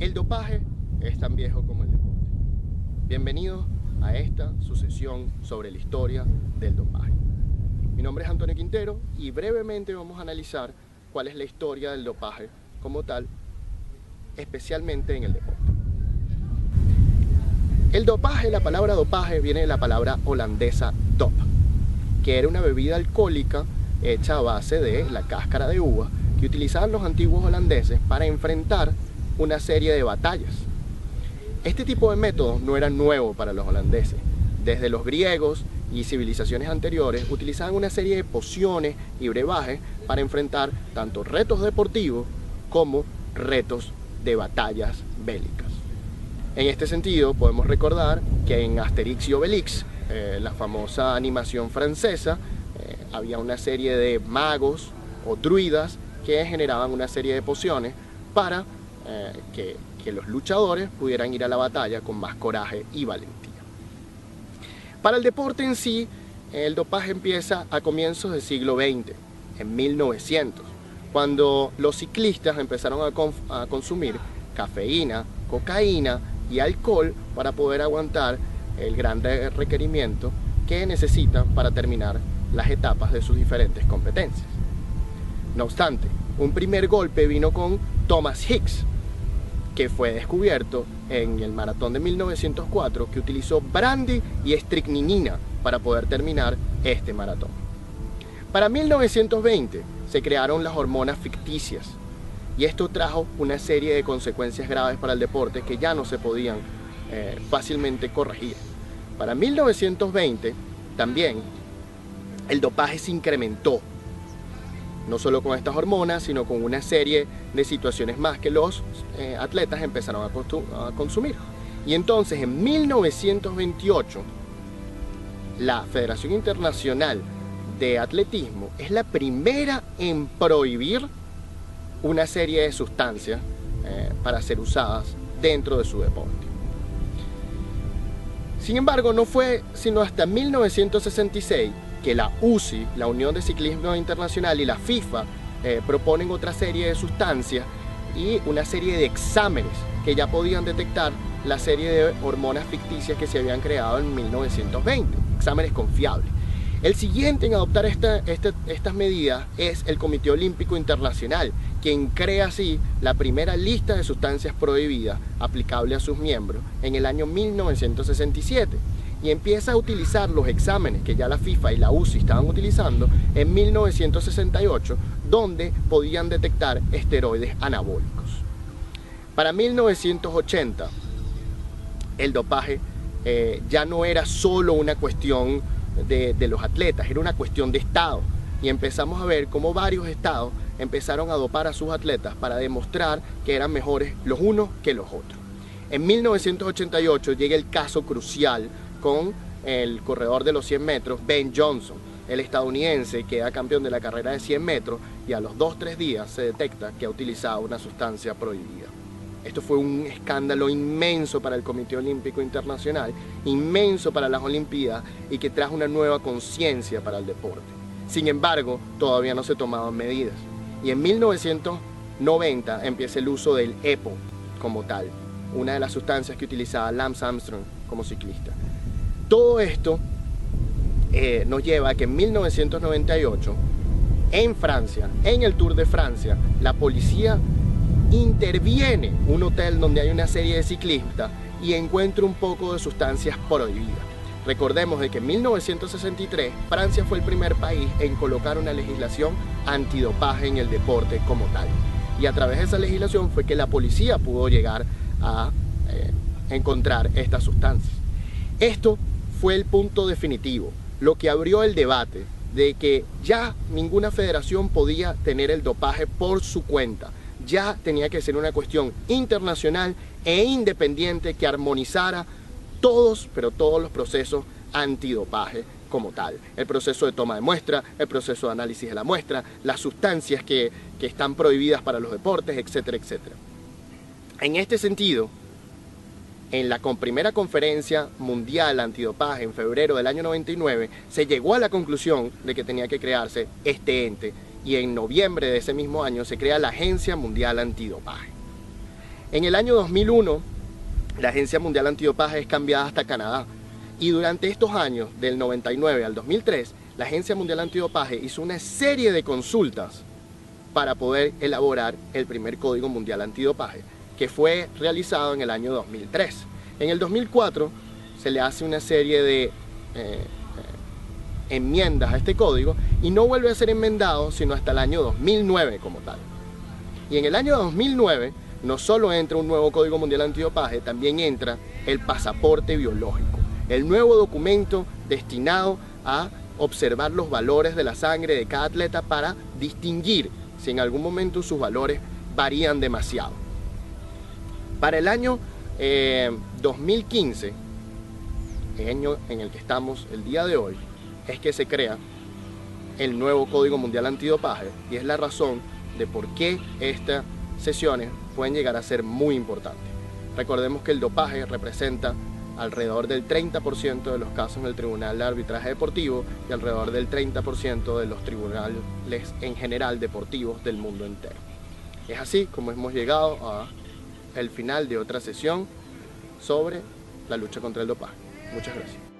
El dopaje es tan viejo como el deporte. Bienvenidos a esta sucesión sobre la historia del dopaje. Mi nombre es Antonio Quintero y brevemente vamos a analizar cuál es la historia del dopaje como tal, especialmente en el deporte. El dopaje, la palabra dopaje viene de la palabra holandesa dop, que era una bebida alcohólica hecha a base de la cáscara de uva que utilizaban los antiguos holandeses para enfrentar una serie de batallas. Este tipo de métodos no era nuevo para los holandeses. Desde los griegos y civilizaciones anteriores utilizaban una serie de pociones y brebajes para enfrentar tanto retos deportivos como retos de batallas bélicas. En este sentido podemos recordar que en Asterix y Obelix, la famosa animación francesa, había una serie de magos o druidas que generaban una serie de pociones para que los luchadores pudieran ir a la batalla con más coraje y valentía. Para el deporte en sí, el dopaje empieza a comienzos del siglo XX, en 1900, cuando los ciclistas empezaron a consumir cafeína, cocaína y alcohol para poder aguantar el gran requerimiento que necesitan para terminar las etapas de sus diferentes competencias. No obstante, un primer golpe vino con Thomas Hicks, que fue descubierto en el maratón de 1904, que utilizó brandy y estricninina para poder terminar este maratón. Para 1920 se crearon las hormonas ficticias y esto trajo una serie de consecuencias graves para el deporte que ya no se podían fácilmente corregir. Para 1920 también el dopaje se incrementó, no solo con estas hormonas, sino con una serie de situaciones más que los atletas empezaron a consumir. Y entonces en 1928 la Federación Internacional de Atletismo es la primera en prohibir una serie de sustancias para ser usadas dentro de su deporte. Sin embargo, no fue sino hasta 1966 que la UCI, la Unión de Ciclismo Internacional, y la FIFA proponen otra serie de sustancias y una serie de exámenes que ya podían detectar la serie de hormonas ficticias que se habían creado en 1920, exámenes confiables. El siguiente en adoptar estas medidas es el Comité Olímpico Internacional, quien crea así la primera lista de sustancias prohibidas aplicable a sus miembros en el año 1967. Y empieza a utilizar los exámenes que ya la FIFA y la UCI estaban utilizando en 1968, donde podían detectar esteroides anabólicos. Para 1980, el dopaje ya no era solo una cuestión de los atletas, era una cuestión de Estado. Y empezamos a ver cómo varios estados empezaron a dopar a sus atletas para demostrar que eran mejores los unos que los otros. En 1988 llega el caso crucial con el corredor de los 100 metros, Ben Johnson. El estadounidense queda campeón de la carrera de 100 metros y a los 2-3 días se detecta que ha utilizado una sustancia prohibida. Esto fue un escándalo inmenso para el Comité Olímpico Internacional, inmenso para las Olimpiadas y que trajo una nueva conciencia para el deporte. Sin embargo, todavía no se tomaban medidas. Y en 1990 empieza el uso del EPO como tal, una de las sustancias que utilizaba Lance Armstrong como ciclista. Todo esto nos lleva a que en 1998, en Francia, en el Tour de Francia, la policía interviene un hotel donde hay una serie de ciclistas y encuentra un poco de sustancias prohibidas. Recordemos de que en 1963 Francia fue el primer país en colocar una legislación antidopaje en el deporte como tal. Y a través de esa legislación fue que la policía pudo llegar a encontrar estas sustancias. Esto fue el punto definitivo, lo que abrió el debate de que ya ninguna federación podía tener el dopaje por su cuenta. Ya tenía que ser una cuestión internacional e independiente que armonizara todos los procesos antidopaje como tal. El proceso de toma de muestra, el proceso de análisis de la muestra, las sustancias que están prohibidas para los deportes, etcétera, etcétera. En este sentido, en la primera conferencia mundial antidopaje en febrero del año 99, se llegó a la conclusión de que tenía que crearse este ente y en noviembre de ese mismo año se crea la Agencia Mundial Antidopaje. En el año 2001, la Agencia Mundial Antidopaje es cambiada hasta Canadá. Y durante estos años, del 99 al 2003, la Agencia Mundial Antidopaje hizo una serie de consultas para poder elaborar el primer Código Mundial Antidopaje, que fue realizado en el año 2003. En el 2004 se le hace una serie de enmiendas a este código y no vuelve a ser enmendado sino hasta el año 2009 como tal. Y en el año 2009 no solo entra un nuevo Código Mundial Antidopaje, también entra el pasaporte biológico, el nuevo documento destinado a observar los valores de la sangre de cada atleta para distinguir si en algún momento sus valores varían demasiado. Para el año 2015, el año en el que estamos el día de hoy, es que se crea el nuevo Código Mundial Antidopaje, y es la razón de por qué estas sesiones pueden llegar a ser muy importantes. Recordemos que el dopaje representa alrededor del 30% de los casos en el Tribunal de Arbitraje Deportivo y alrededor del 30% de los tribunales en general deportivos del mundo entero. Es así como hemos llegado al final de otra sesión sobre la lucha contra el dopaje. Muchas gracias.